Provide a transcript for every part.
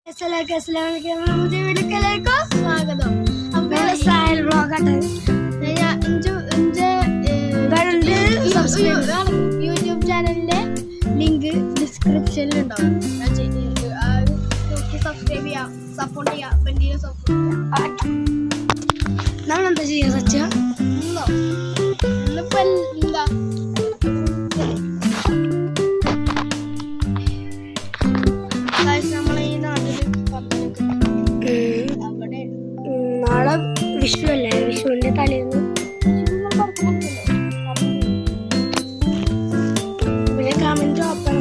സ്വാഗതം. യൂട്യൂബ് ചാനലിന്റെ ലിങ്ക് ഡിസ്ക്രിപ്ഷനിൽ ഉണ്ടാവും. സബ്സ്ക്രൈബ് ചെയ്യാം, സപ്പോർട്ട് ചെയ്യാം. നമ്മളെന്താ ചെയ്യാ സച്ച ഇന്നിപ്പോ എന്താ നമ്മളെ ഈ നാട്ടില് നാളെ വിഷു അല്ലേ? വിഷുവിന്റെ തലേന്ന് പിന്നെ കമന്റ് ഓപ്പൺ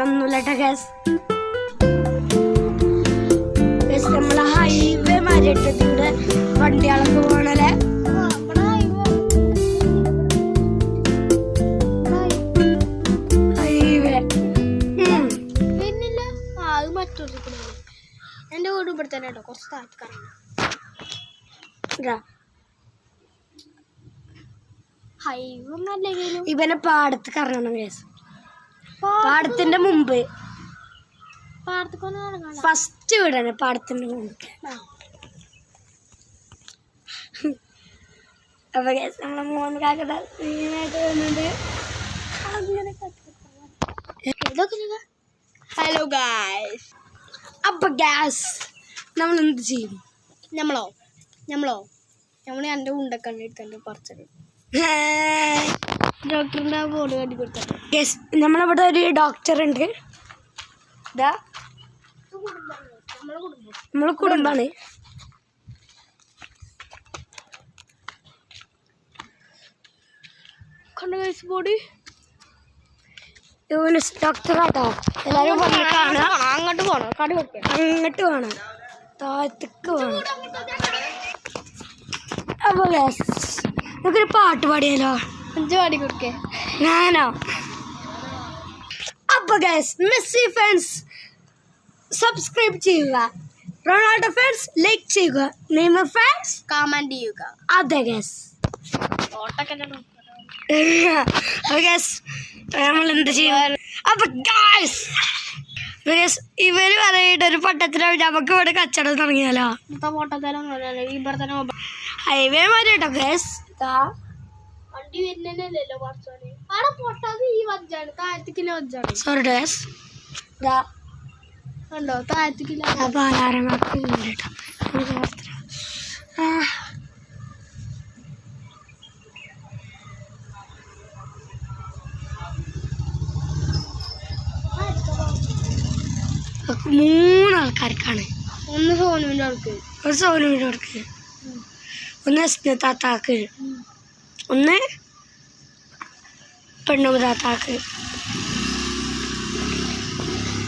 ഒന്നുമില്ലട്ടോ ഗ്യാസ്. നമ്മളെ ഹൈവേ മാറിയിട്ടതിലൂടെ വണ്ടികളൊക്കെ പോകണല്ലേ. എന്റെ വീട് ഇവിടെ തന്നെ കേട്ടോ, കുറച്ച് താഴ്ത്തിക്കറങ്ങണം. ഹൈവേ അല്ലെങ്കിലും ഇവനെ പാടത്ത് കറങ്ങണം കേസ്. പാടത്തിന്റെ മുമ്പ് ഫസ്റ്റ് വീടാണ് പാടത്തിന്റെ മുമ്പ്. അപ്പൊ കേസ് നമ്മളെ മൂന്ന് കാക്കട വരുന്നുണ്ട്. Hello guys. അപ്പൊ ഗ്യാസ് നമ്മൾ എന്ത് ചെയ്യും? നമ്മള് എൻ്റെ ഉണ്ടക്കണ്ണി എടുത്തണ്ട് പറിച്ചത് ഡോക്ടറിന്റെ ബോർഡ് കണ്ടി കൊടുത്തത്. യെസ്, നമ്മളിവിടെ ഒരു ഡോക്ടർ ഉണ്ട്. നമ്മളെ കുടുംബാണ്. ബോഡി ഡോക്ടറാട്ടോ. എല്ലാരും അങ്ങോട്ട് പോണോ? കടി വെക്കാം. അങ്ങോട്ട് വേണം, താഴത്തേക്ക് വേണം. അപ്പൊ നമുക്കൊരു പാട്ട് പാടിയാലോ? 5 പാടി കൊടുക്കേ. ഞാനോ? അപ്പൊ മെസ്സി ഫാൻസ് സബ്സ്ക്രൈബ് ചെയ്യുക, റൊണാൾഡോ ഫാൻസ് ലൈക്ക് ചെയ്യുക, നെയ്മർ ഫാൻസ് കമന്റ് ചെയ്യുക. അതെ നമ്മൾ എന്ത് ചെയ്യും? അപ്പൊ ഇവര് പറയിട്ട് ഒരു പൊട്ടത്തിലാണ് നമുക്ക് ഇവിടെ കച്ചവടം തുടങ്ങിയാലോ? ഹൈവേ മാറിട്ടോ ഗൈസ്. വണ്ടി വരുന്നല്ലോ പൊട്ടത് ഈ വജ്ജാണ്, താഴത്തേക്കില്ല വജ്ജാണ്. സോറി ഗൈസ്, കണ്ടോ താഴത്തേക്കില്ല. മൂന്നാൾക്കാർക്കാണ്. ഒന്ന് സോനുവിൻ്റെ അവർക്ക്, ഒരു സോനുവിൻ്റെ അവർക്ക്, ഒന്ന് താത്താക്ക്, ഒന്ന് പെണ്ണും താത്താക്ക്.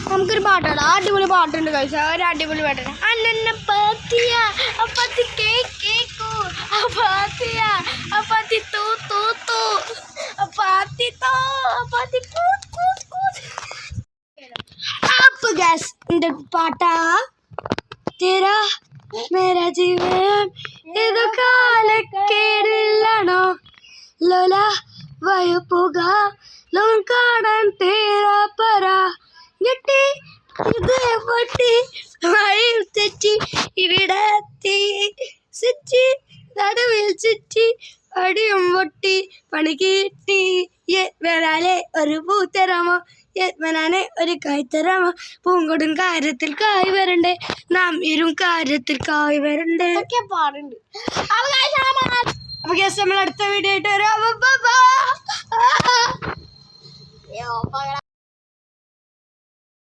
നമുക്കൊരു പാട്ടാണ്, അടിപൊളി പാട്ടുണ്ട് കഴിച്ച ഒരു അടിപൊളി പാട്ടാണ്. അന്നെ പാത്തിയ അപ്പത്തി കേക്കോ അപ്പാത്തിയ അപ്പത്തി തൂ തൂ തൂ അപ്പാത്തി തോ അപ്പത്തി അപ്പൊ ഗൈസ് എന്റെ പാട്ടാ തേരാ മേരാ ജീവൻ ഏതോ കാലക്കേടില്ലാണോ ലോല വയപ്പുക ലോൺ കാണാൻ തേരാ പറ ഞെട്ടി പൊട്ടി വഴിയിൽ തെറ്റി ഇവിടെ സിറ്റി നടുവിൽ ചുറ്റി അടിയും പൊട്ടി പണി കിട്ടി വരാലെ ഒരു പൂത്തരാമോ യത്മനാനെ ഒരു കായ്ത്തരാമോ പൂങ്കൊടും കാര്യത്തിൽ കായ് വരണ്ടേ നാം ഇരും കാര്യത്തിൽ കായ് വരണ്ടേ പാടുണ്ട്. അപ്പൊ നമ്മൾ അടുത്ത വീഡിയോ ആയിട്ട് വരാം.